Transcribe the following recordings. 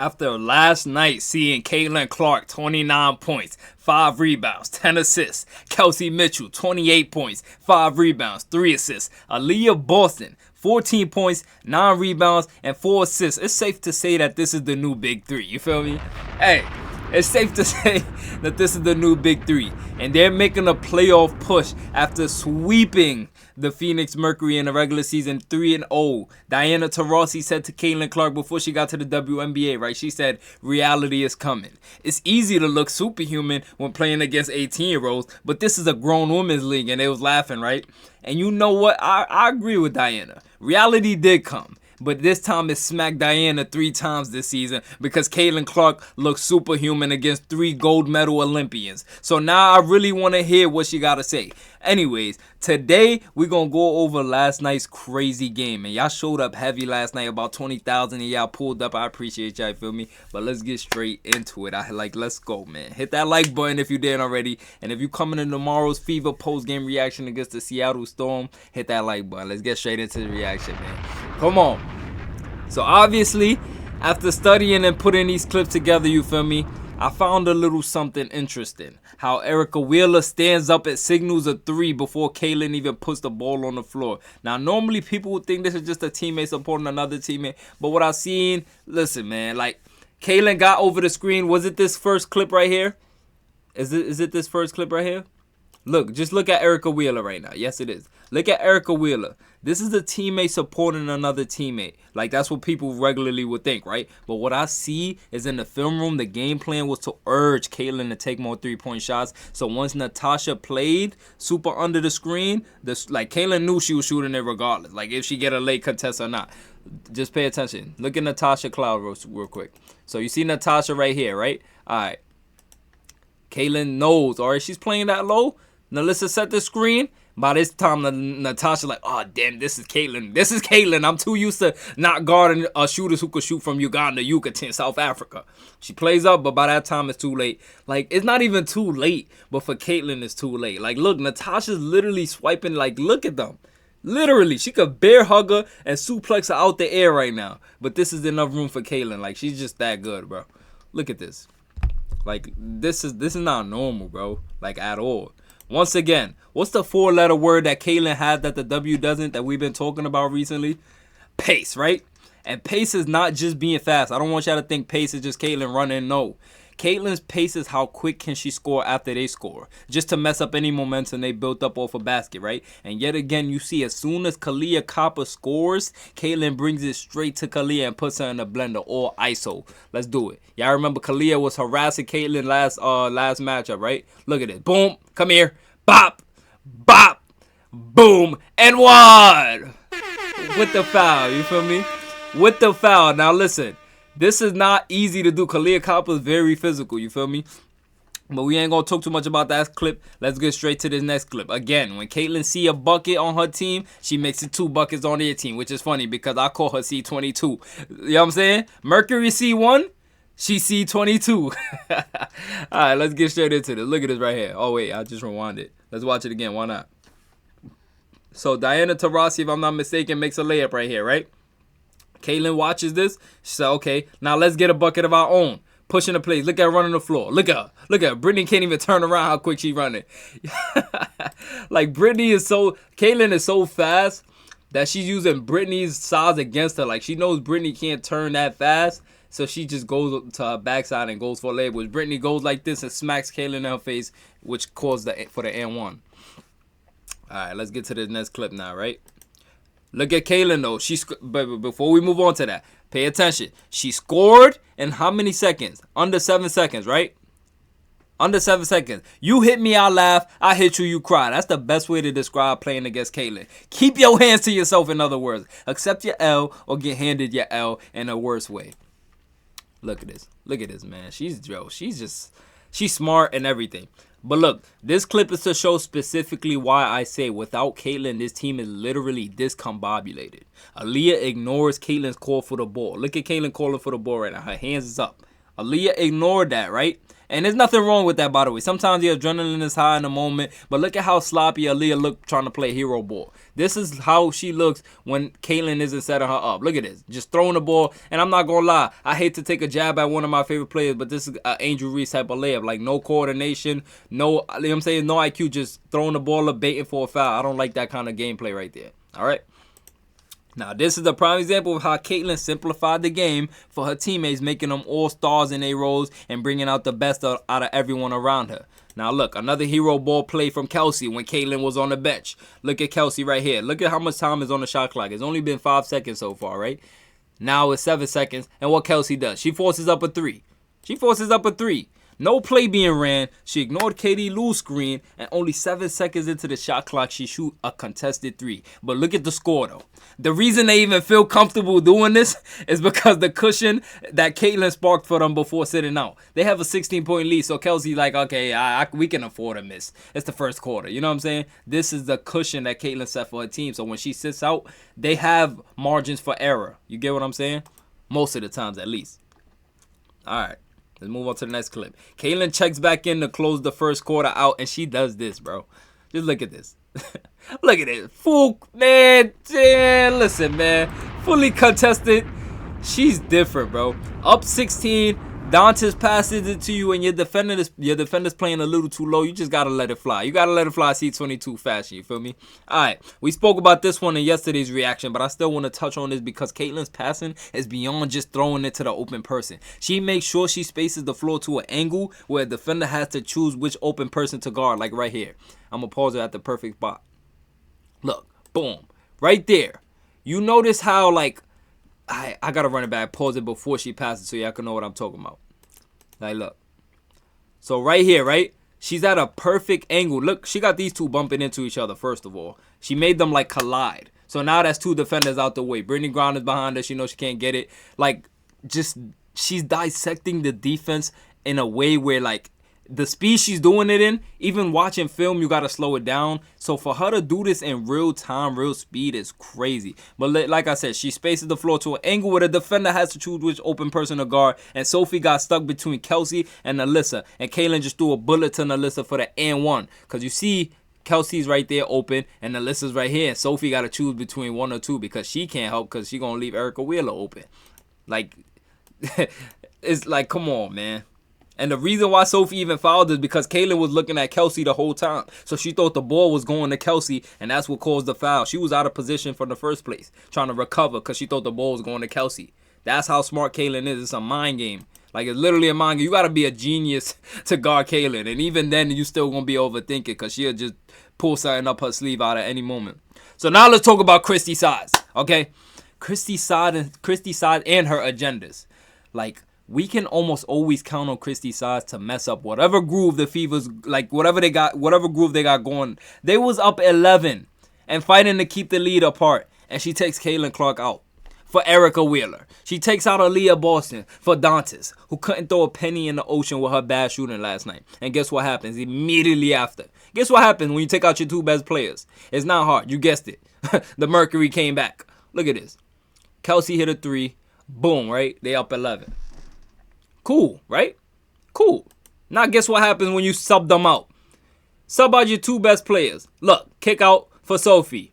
After last night seeing Caitlin Clark, 29 points, 5 rebounds, 10 assists. Kelsey Mitchell, 28 points, 5 rebounds, 3 assists. Aaliyah Boston, 14 points, 9 rebounds, and 4 assists. It's safe to say that this is the new big three. You feel me? Hey, it's safe to say that this is the new big three. And they're making a playoff push after sweeping the Phoenix Mercury in the regular season 3-0. Diana Taurasi said to Caitlin Clark before she got to the WNBA, right? She said, reality is coming. It's easy to look superhuman when playing against 18-year-olds, but this is a grown women's league, and they was laughing, right? And you know what? I agree with Diana. Reality did come. But this time it smacked Diana 3 times this season because Caitlin Clark looked superhuman against 3 gold medal Olympians. So now I really want to hear what she got to say. Anyways, today we're going to go over last night's crazy game. And y'all showed up heavy last night, about 20,000, and y'all pulled up. I appreciate y'all, you feel me? But let's get straight into it. Let's go, man. Hit that like button if you didn't already. And if you coming in tomorrow's Fever post-game reaction against the Seattle Storm, hit that like button. Let's get straight into the reaction, man. Come on. So obviously, after studying and putting these clips together, you feel me, I found a little something interesting. How Erica Wheeler stands up and signals a 3 before Caitlin even puts the ball on the floor. Now, normally people would think this is just a teammate supporting another teammate. But what I've seen, listen, man, like, Caitlin got over the screen. Was it this first clip right here? Is it this first clip right here? Look, just look at Erica Wheeler right now. Yes, it is. Look at Erica Wheeler. This is a teammate supporting another teammate. Like, that's what people regularly would think, right? But what I see is in the film room, the game plan was to urge Caitlin to take more three-point shots. So once Natasha played super under the screen, Caitlin knew she was shooting it regardless. Like, if she get a late contest or not. Just pay attention. Look at Natasha Cloud real quick. So you see Natasha right here, right? All right. Caitlin knows, all right? She's playing that low. Nalissa set the screen. By this time, Natasha like, oh, damn, this is Caitlin. This is Caitlin. I'm too used to not guarding shooters who could shoot from Uganda, Yucatan, South Africa. She plays up, but by that time, it's too late. Like, it's not even too late, but for Caitlin, it's too late. Like, look, Natasha's literally swiping. Like, look at them. Literally, she could bear hug her and suplex her out the air right now. But this is enough room for Caitlin. Like, she's just that good, bro. Look at this. Like, this is not normal, bro. Like, at all. Once again, what's the 4-letter word that Caitlin has that the W doesn't, that we've been talking about recently? Pace, right? And pace is not just being fast. I don't want y'all to think pace is just Caitlin running. No. Caitlin's pace is how quick can she score after they score. Just to mess up any momentum they built up off a basket, right? And yet again, you see as soon as Kalia Copper scores, Caitlin brings it straight to Kalia and puts her in the blender, or ISO. Let's do it. Y'all remember Kalia was harassing Caitlin last matchup, right? Look at it. Boom. Come here. Bop. Bop. Boom. And one. With the foul. You feel me? With the foul. Now listen. This is not easy to do. Kalia Copper is very physical, you feel me? But we ain't going to talk too much about that clip. Let's get straight to this next clip. Again, when Caitlin see a bucket on her team, she makes it 2 buckets on their team, which is funny because I call her C22. You know what I'm saying? Mercury C1, she C22. All right, let's get straight into this. Look at this right here. Oh, wait, I just rewinded. Let's watch it again. Why not? So, Diana Taurasi, if I'm not mistaken, makes a layup right here, right? Caitlin watches this. She said, okay, now let's get a bucket of our own. Pushing the plays. Look at her running the floor. Look at her. Look at her. Brittany can't even turn around how quick she's running. Like, Caitlin is so fast that she's using Brittany's size against her. Like, she knows Brittany can't turn that fast. So she just goes to her backside and goes for a layup. Which Brittany goes like this and smacks Caitlin in her face, which caused for the N1. All right, let's get to the next clip now, right? Look at Caitlin, though. But before we move on to that, pay attention. She scored in how many seconds? Under 7 seconds, right? Under 7 seconds. You hit me, I laugh. I hit you, you cry. That's the best way to describe playing against Caitlin. Keep your hands to yourself, in other words. Accept your L or get handed your L in a worse way. Look at this. Look at this, man. She's smart and everything. But look, this clip is to show specifically why I say without Caitlin, this team is literally discombobulated. Aaliyah ignores Caitlin's call for the ball. Look at Caitlin calling for the ball right now. Her hands is up. Aaliyah ignored that, right? And there's nothing wrong with that, by the way. Sometimes the adrenaline is high in the moment, but look at how sloppy Aaliyah looked trying to play hero ball. This is how she looks when Caitlyn isn't setting her up. Look at this. Just throwing the ball. And I'm not going to lie. I hate to take a jab at one of my favorite players, but this is an Angel Reese type of layup. Like, no coordination, no, you know what I'm saying, no IQ, just throwing the ball up, baiting for a foul. I don't like that kind of gameplay right there. All right? Now, this is a prime example of how Caitlyn simplified the game for her teammates, making them all stars in their roles and bringing out the best out of everyone around her. Now, look, another hero ball play from Kelsey when Caitlyn was on the bench. Look at Kelsey right here. Look at how much time is on the shot clock. It's only been 5 seconds so far, right? Now it's 7 seconds. And what Kelsey does? She forces up a three. No play being ran. She ignored KD Lou's screen, and only 7 seconds into the shot clock, she shoot a contested three. But look at the score, though. The reason they even feel comfortable doing this is because the cushion that Caitlyn sparked for them before sitting out. They have a 16-point lead, so Kelsey like, okay, we can afford a miss. It's the first quarter. You know what I'm saying? This is the cushion that Caitlyn set for her team. So when she sits out, they have margins for error. You get what I'm saying? Most of the times, at least. All right. Let's move on to the next clip. Caitlyn checks back in to close the first quarter out, and she does this, bro. Just look at this. Look at it. Full, man. Yeah, listen, man. Fully contested. She's different, bro. Up 16. Dantes passes it to you, and your defender's playing a little too low. You just got to let it fly. You got to let it fly C22 fashion. You feel me? All right. We spoke about this one in yesterday's reaction, but I still want to touch on this because Caitlyn's passing is beyond just throwing it to the open person. She makes sure she spaces the floor to an angle where a defender has to choose which open person to guard, like right here. I'm going to pause it at the perfect spot. Look. Boom. Right there. You notice how, like, I got to run it back, pause it before she passes so y'all can know what I'm talking about. Like, look. So right here, right? She's at a perfect angle. Look, she got these two bumping into each other, first of all. She made them, like, collide. So now that's two defenders out the way. Brittany Griner is behind her. She knows she can't get it. Like, just, she's dissecting the defense in a way where, like, the speed she's doing it in, even watching film, you got to slow it down. So for her to do this in real time, real speed is crazy. But like I said, she spaces the floor to an angle where the defender has to choose which open person to guard. And Sophie got stuck between Kelsey and Alyssa. And Caitlyn just threw a bullet to Alyssa for the and one. Because you see, Kelsey's right there open and Alyssa's right here. And Sophie got to choose between one or two because she can't help because she's going to leave Erica Wheeler open. Like, it's like, come on, man. And the reason why Sophie even fouled is because Caitlyn was looking at Kelsey the whole time. So she thought the ball was going to Kelsey, and that's what caused the foul. She was out of position from the first place, trying to recover because she thought the ball was going to Kelsey. That's how smart Caitlyn is. It's a mind game. Like, it's literally a mind game. You got to be a genius to guard Caitlyn. And even then, you still going to be overthinking because she'll just pull something up her sleeve out at any moment. So now let's talk about Christy Sides, okay? Christy Side and her agendas. Like, we can almost always count on Christy Sides to mess up whatever groove the Fevers, like whatever groove they got going. They was up 11 and fighting to keep the lead apart. And she takes Caitlin Clark out for Erica Wheeler. She takes out Aaliyah Boston for Dantes, who couldn't throw a penny in the ocean with her bad shooting last night. And guess what happens immediately after? Guess what happens when you take out your two best players? It's not hard. You guessed it. The Mercury came back. Look at this. Kelsey hit a three. Boom, right? They up 11. Cool, right? Cool. Now guess what happens when you sub them out? Sub out your two best players. Look, kick out for Sophie.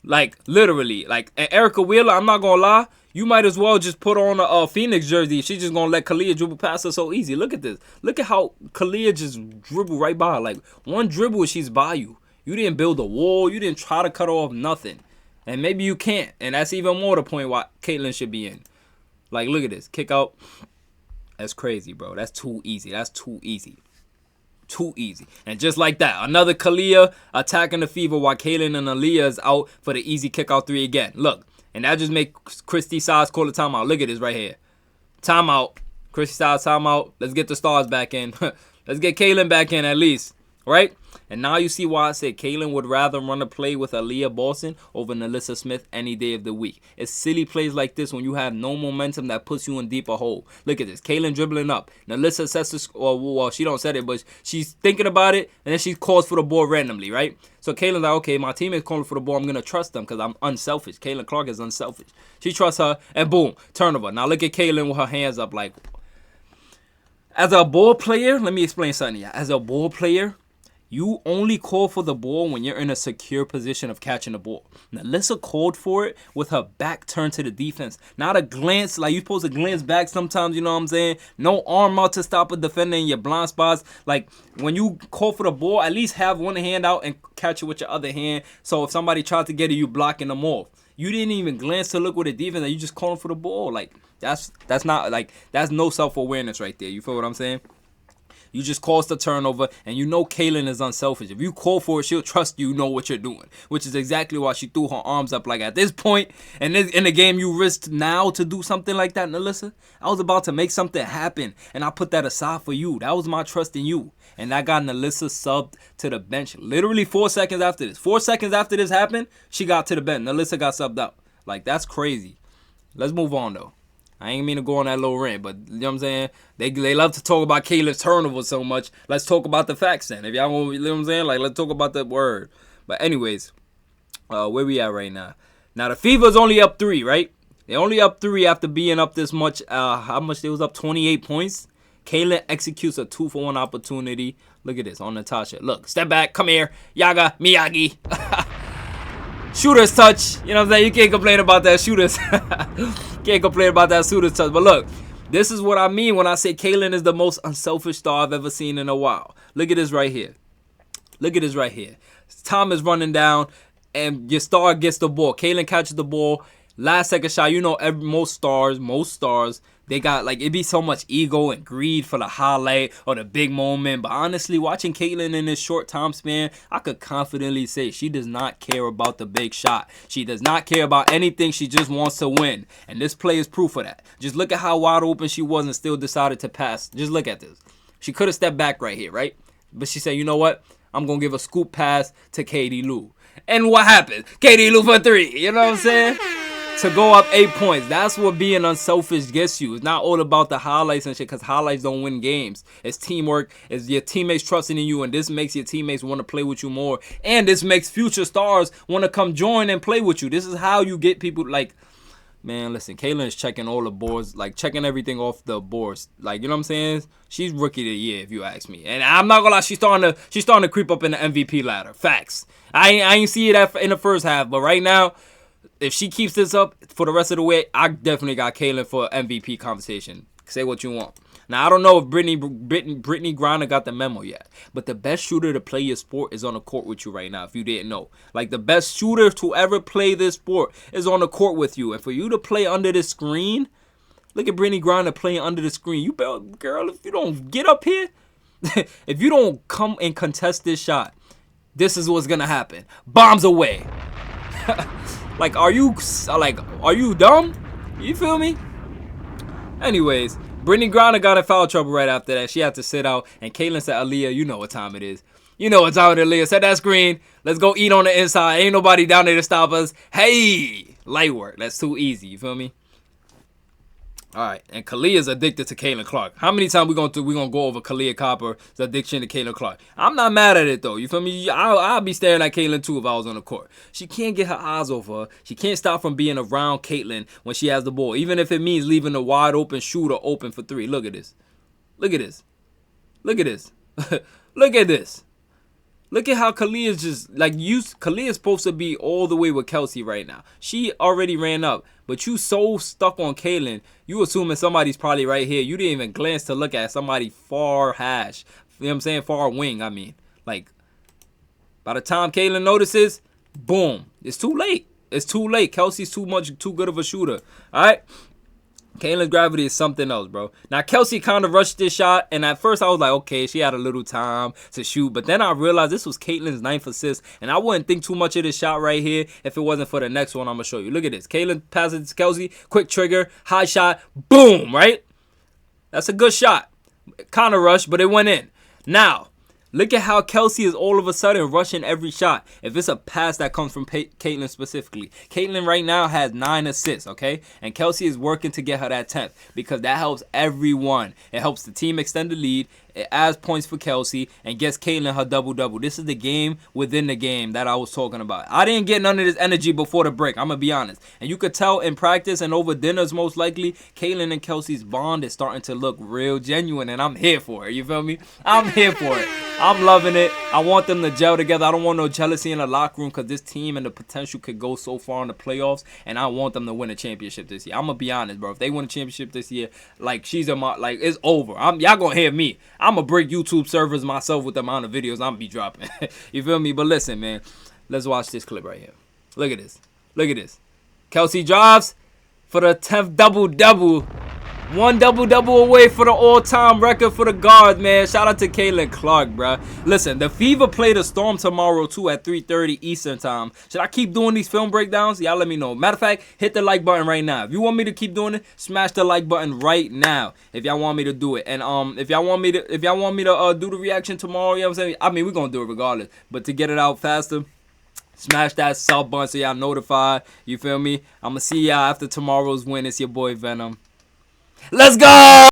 Like, literally. Like, and Erica Wheeler, I'm not going to lie, you might as well just put on a Phoenix jersey. She's just going to let Kalia dribble past her so easy. Look at this. Look at how Kalia just dribble right by her. Like, one dribble, she's by you. You didn't build a wall. You didn't try to cut off nothing. And maybe you can't. And that's even more the point why Caitlyn should be in. Like, look at this. Kick out. That's crazy, bro. That's too easy. That's too easy. Too easy. And just like that, another Kalia attacking the Fever while Caitlyn and Aaliyah is out for the easy kick-out three again. Look. And that just makes Christy Sides call a timeout. Look at this right here. Timeout. Christy Sides timeout. Let's get the stars back in. Let's get Caitlyn back in at least. Right? And now you see why I said Caitlyn would rather run a play with Aaliyah Boston over Alyssa Smith any day of the week. It's silly plays like this when you have no momentum that puts you in deeper hole. Look at this. Caitlyn dribbling up. Now Alyssa says to score. Well, she don't say it, but she's thinking about it, and then she calls for the ball randomly, right? So Caitlyn's like, okay, my teammate's calling for the ball. I'm going to trust them because I'm unselfish. Caitlyn Clark is unselfish. She trusts her, and boom, turnover. Now look at Caitlyn with her hands up like, As a ball player, let me explain something to you. As a ball player, you only call for the ball when you're in a secure position of catching the ball. Now, Alyssa called for it with her back turned to the defense. Not a glance, like you're supposed to glance back sometimes, you know what I'm saying? No arm out to stop a defender in your blind spots. Like, when you call for the ball, at least have one hand out and catch it with your other hand. So if somebody tries to get it, you blocking them off. You didn't even glance to look with the defense. You just calling for the ball. Like, that's not, like, that's no self-awareness right there. You feel what I'm saying? You just caused the turnover, and you know Kaylin is unselfish. If you call for it, she'll trust you know what you're doing, which is exactly why she threw her arms up. Like, at this point, and in the game, you risked now to do something like that, Alyssa. I was about to make something happen, and I put that aside for you. That was my trust in you. And I got Alyssa subbed to the bench literally 4 seconds after this. 4 seconds after this happened, she got to the bench. Alyssa got subbed out. Like, that's crazy. Let's move on, though. I ain't mean to go on that little rant, but you know what I'm saying? They love to talk about Kaylin's turnover so much. Let's talk about the facts then. If y'all want, you know what I'm saying? Like, let's talk about the word. But anyways, where we at right now? Now, the Fever's only up 3, right? They only up 3 after being up this much. How much they was up? 28 points. Kaylin executes a 2-for-1 opportunity. Look at this on Natasha. Look, step back. Come here. Yaga, Miyagi. Shooter's touch. You know what I'm saying? You can't complain about that shooter's. Can't complain about that shooter's touch. But look, this is what I mean when I say Kaylin is the most unselfish star I've ever seen in a while. Look at this right here. Look at this right here. Time is running down, and your star gets the ball. Kaylin catches the ball. Last second shot. You know, most stars, they got, like, it be so much ego and greed for the highlight or the big moment. But honestly, watching Kaylin in this short time span, I could confidently say she does not care about the big shot. She does not care about anything. She just wants to win. And this play is proof of that. Just look at how wide open she was and still decided to pass. Just look at this. She could have stepped back right here, right? But she said, you know what? I'm going to give a scoop pass to Katie Lou. And what happened? Katie Lou for 3. You know what I'm saying? To go up 8 points. That's what being unselfish gets you. It's not all about the highlights and shit, because highlights don't win games. It's teamwork. It's your teammates trusting in you, and this makes your teammates want to play with you more. And this makes future stars want to come join and play with you. This is how you get people, like, man, listen, Kaylin is checking all the boards, like checking everything off the boards. Like, you know what I'm saying? She's rookie of the year, if you ask me. And I'm not gonna lie, she's starting to creep up in the MVP ladder. Facts. I ain't see it in the first half, but right now, if she keeps this up for the rest of the way, I definitely got Kaylin for MVP conversation. Say what you want. Now, I don't know if Brittany Griner got the memo yet, but the best shooter to play your sport is on the court with you right now, if you didn't know. Like, the best shooter to ever play this sport is on the court with you. And for you to play under the screen, look at Brittany Griner playing under the screen. You better, girl, if you don't get up here, if you don't come and contest this shot, this is what's going to happen. Bombs away. Like, are you dumb? You feel me? Anyways, Brittany Griner got in foul trouble right after that. She had to sit out. And Kaylin said, Aaliyah, you know what time it is. You know what time it is, Aaliyah. Set that screen. Let's go eat on the inside. Ain't nobody down there to stop us. Hey, light work. That's too easy. You feel me? All right, and Kalia's addicted to Caitlin Clark. How many times we gonna go over Kalia Copper's addiction to Caitlin Clark? I'm not mad at it though. You feel me? I'll be staring at Caitlin too if I was on the court. She can't get her eyes off her. She can't stop from being around Caitlin when she has the ball, even if it means leaving a wide open shooter open for 3. Look at this. Look at this. Look at this. Look at this. Look at how Kalia's just, like, Kalia's supposed to be all the way with Kelsey right now. She already ran up, but you so stuck on Kaylin, you assuming somebody's probably right here. You didn't even glance to look at somebody far hash. You know what I'm saying? Far wing, I mean. Like, by the time Kaylin notices, boom. It's too late. It's too late. Kelsey's too good of a shooter. All right? Kaylin's gravity is something else, bro. Now, Kelsey kind of rushed this shot, and at first I was like, okay, she had a little time to shoot. But then I realized this was Caitlin's 9th assist, and I wouldn't think too much of this shot right here if it wasn't for the next one I'm going to show you. Look at this. Caitlin passes to Kelsey, quick trigger, high shot, boom, right? That's a good shot. Kind of rushed, but it went in. Now, look at how Kelsey is all of a sudden rushing every shot. If it's a pass that comes from Caitlin specifically. Caitlin right now has 9 assists, okay? And Kelsey is working to get her that 10th because that helps everyone. It helps the team extend the lead. It adds points for Kelsey and gets Caitlyn her double-double. This is the game within the game that I was talking about. I didn't get none of this energy before the break. I'm going to be honest. And you could tell in practice and over dinners most likely, Caitlyn and Kelsey's bond is starting to look real genuine. And I'm here for it. You feel me? I'm here for it. I'm loving it. I want them to gel together. I don't want no jealousy in the locker room because this team and the potential could go so far in the playoffs. And I want them to win a championship this year. I'm going to be honest, bro. If they win a championship this year, like, it's over. Y'all going to hear me. I'm going to break YouTube servers myself with the amount of videos I'm going to be dropping. You feel me? But listen, man. Let's watch this clip right here. Look at this. Look at this. Kelsey drives for the 10th double-double. One double-double away for the all-time record for the guards, man. Shout out to Caitlin Clark, bro. Listen, the Fever play the Storm tomorrow, too, at 3:30 Eastern time. Should I keep doing these film breakdowns? Y'all let me know. Matter of fact, hit the like button right now. If you want me to keep doing it, smash the like button right now. If y'all want me to do it. And if y'all want me to do the reaction tomorrow, you know what I'm saying? I mean, we're going to do it regardless. But to get it out faster, smash that sub button so y'all notified. You feel me? I'm going to see y'all after tomorrow's win. It's your boy Venom. Let's go!